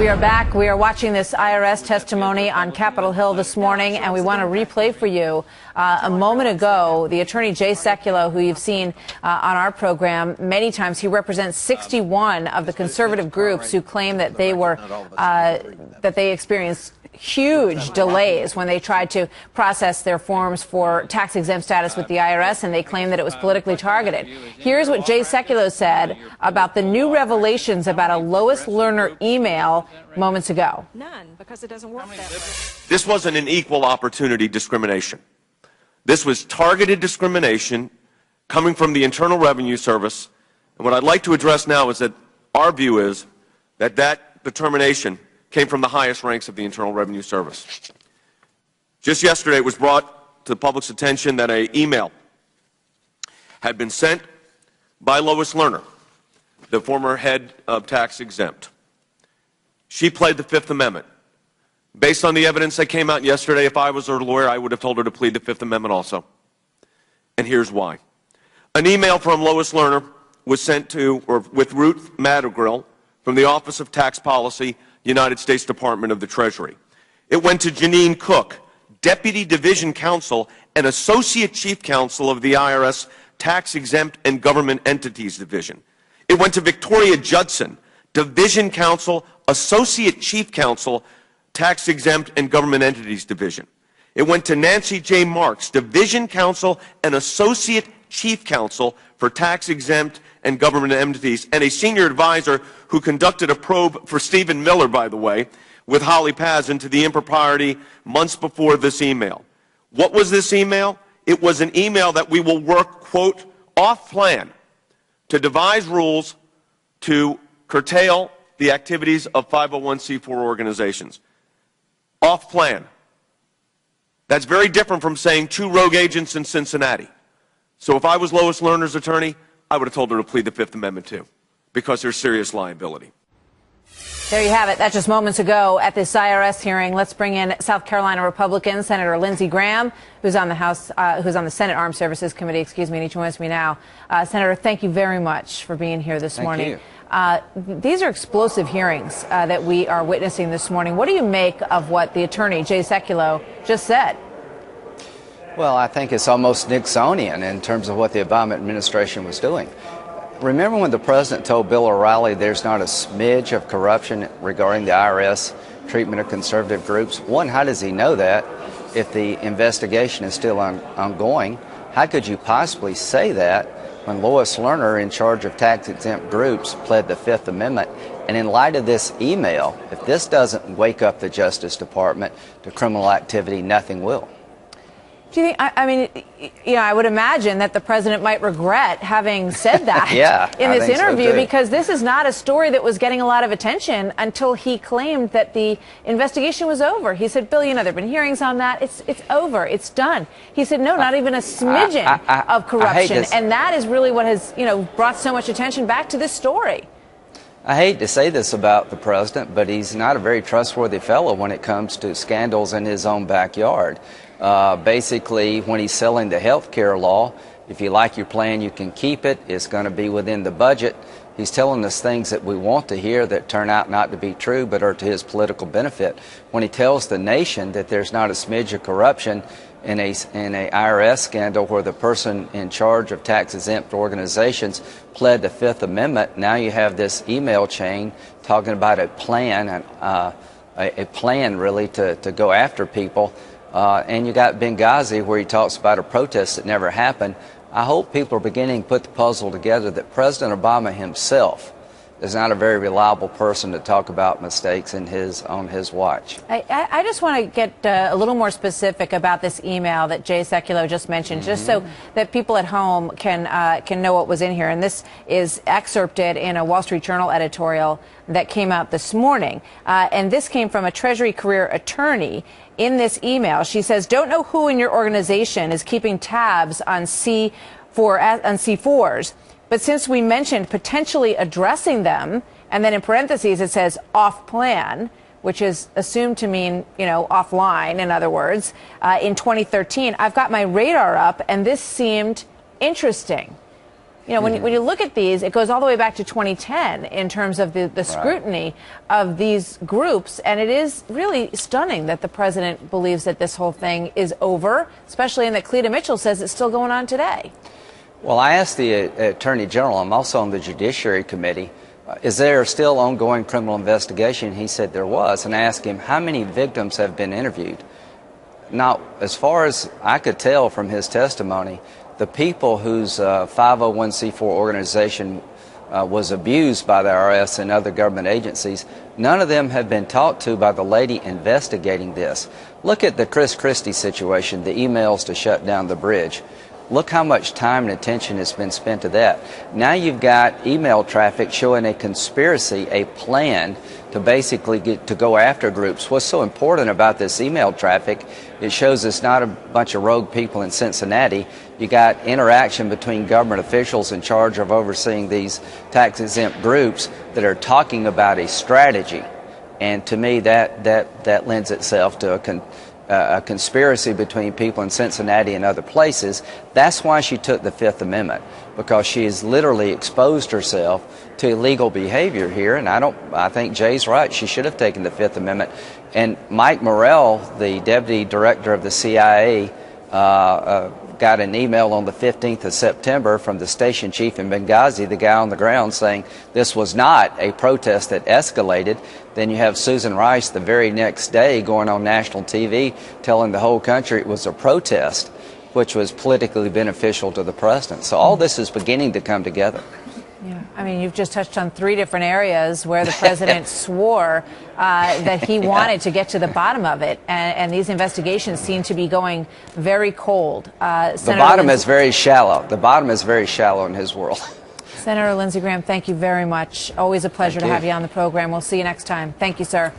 We are back. We are watching this IRS testimony on Capitol Hill this morning, and we want to replay for you a moment ago the attorney Jay Sekulow, who you've seen on our program many times. He represents 61 of the conservative groups who claim that they experienced huge delays when they tried to process their forms for tax-exempt status with the IRS, and they claim that it was politically targeted. Here's what Jay Sekulow said about the new revelations about a Lois Lerner email moments ago. None, because it doesn't work that way. This wasn't an equal opportunity discrimination. This was targeted discrimination coming from the Internal Revenue Service. And what I'd like to address now is that our view is that that determination came from the highest ranks of the Internal Revenue Service. Just yesterday, it was brought to the public's attention that an email had been sent by Lois Lerner, the former head of Tax Exempt. She played the Fifth Amendment. Based on the evidence that came out yesterday, if I was her lawyer, I would have told her to plead the Fifth Amendment also. And here's why. An email from Lois Lerner was sent to, or with Ruth Madrigal from the Office of Tax Policy, United States Department of the Treasury. It went to Janine Cook, Deputy Division Counsel and Associate Chief Counsel of the IRS Tax Exempt and Government Entities Division. It went to Victoria Judson, Division Counsel, Associate Chief Counsel, Tax Exempt and Government Entities Division. It went to Nancy J. Marks, Division Counsel and Associate Chief Counsel for Tax Exempt and Government Entities, and a senior advisor who conducted a probe for Stephen Miller, by the way, with Holly Paz into the impropriety months before this email. What was this email? It was an email that we will work, quote, off-plan to devise rules to curtail the activities of 501c4 organizations. Off-plan. That's very different from saying 2 rogue agents in Cincinnati. So if I was Lois Lerner's attorney, I would have told her to plead the Fifth Amendment too, because there's serious liability. There you have it. That's just moments ago at this IRS hearing. Let's bring in South Carolina Republican Senator Lindsey Graham, who's on the Senate Armed Services Committee, and he joins me now. Senator, thank you very much for being here this morning. These are explosive hearings that we are witnessing this morning. What do you make of what the attorney, Jay Sekulow, just said? Well, I think it's almost Nixonian in terms of what the Obama administration was doing. Remember when the president told Bill O'Reilly there's not a smidge of corruption regarding the IRS treatment of conservative groups? One, how does he know that if the investigation is still ongoing? How could you possibly say that when Lois Lerner, in charge of tax-exempt groups, pled the Fifth Amendment? And in light of this email, if this doesn't wake up the Justice Department to criminal activity, nothing will. Do you think, I mean, you know, I would imagine that the president might regret having said that in this interview, because this is not a story that was getting a lot of attention until he claimed that the investigation was over. He said, Bill, you know, there have been hearings on that. It's over. It's done. He said, no, not even a smidgen of corruption. And that is really what has, you know, brought so much attention back to this story. I hate to say this about the president, but he's not a very trustworthy fellow when it comes to scandals in his own backyard. Basically, when he's selling the health care law, if you like your plan, you can keep it. It's going to be within the budget. He's telling us things that we want to hear that turn out not to be true, but are to his political benefit. When he tells the nation that there's not a smidge of corruption in a IRS scandal where the person in charge of tax-exempt organizations pled the Fifth Amendment, now you have this email chain talking about a plan, really to go after people. And you got Benghazi, where he talks about a protest that never happened. I hope people are beginning to put the puzzle together that President Obama himself is not a very reliable person to talk about mistakes on his watch. I just want to get a little more specific about this email that Jay Sekulow just mentioned, just so that people at home can know what was in here. And this is excerpted in a Wall Street Journal editorial that came out this morning. And this came from a Treasury career attorney. In this email, she says, don't know who in your organization is keeping tabs on C4s, but since we mentioned potentially addressing them, and then in parentheses it says off plan, which is assumed to mean, you know, offline, in other words, in 2013, I've got my radar up, and this seemed interesting. you know, when you look at these, it goes all the way back to 2010 in terms of the scrutiny of these groups. And it is really stunning that the president believes that this whole thing is over, especially in that Cleta Mitchell says it's still going on today. Well, I asked the Attorney General, I'm also on the Judiciary Committee, is there still ongoing criminal investigation? He said there was, and I asked him how many victims have been interviewed. Now, as far as I could tell from his testimony, the people whose 501c4 organization was abused by the IRS and other government agencies, none of them have been talked to by the lady investigating this. Look at the Chris Christie situation, the emails to shut down the bridge. Look how much time and attention has been spent to that. Now you've got email traffic showing a conspiracy, a plan to basically to go after groups. What's so important about this email traffic, it shows it's not a bunch of rogue people in Cincinnati. You got interaction between government officials in charge of overseeing these tax-exempt groups that are talking about a strategy. And to me, that lends itself to a conspiracy between people in Cincinnati and other places. That's why she took the Fifth Amendment, because she has literally exposed herself to illegal behavior here. And I think Jay's right. She should have taken the Fifth Amendment. And Mike Morrell, the deputy director of the CIA, got an email on the 15th of September from the station chief in Benghazi, the guy on the ground, saying this was not a protest that escalated. Then you have Susan Rice the very next day going on national TV telling the whole country it was a protest, which was politically beneficial to the president. So all this is beginning to come together. Yeah, I mean, you've just touched on 3 different areas where the president swore that he wanted to get to the bottom of it, and these investigations seem to be going very cold. The bottom is very shallow. The bottom is very shallow in his world. Senator Lindsey Graham, thank you very much. Always a pleasure to have you on the program. We'll see you next time. Thank you, sir.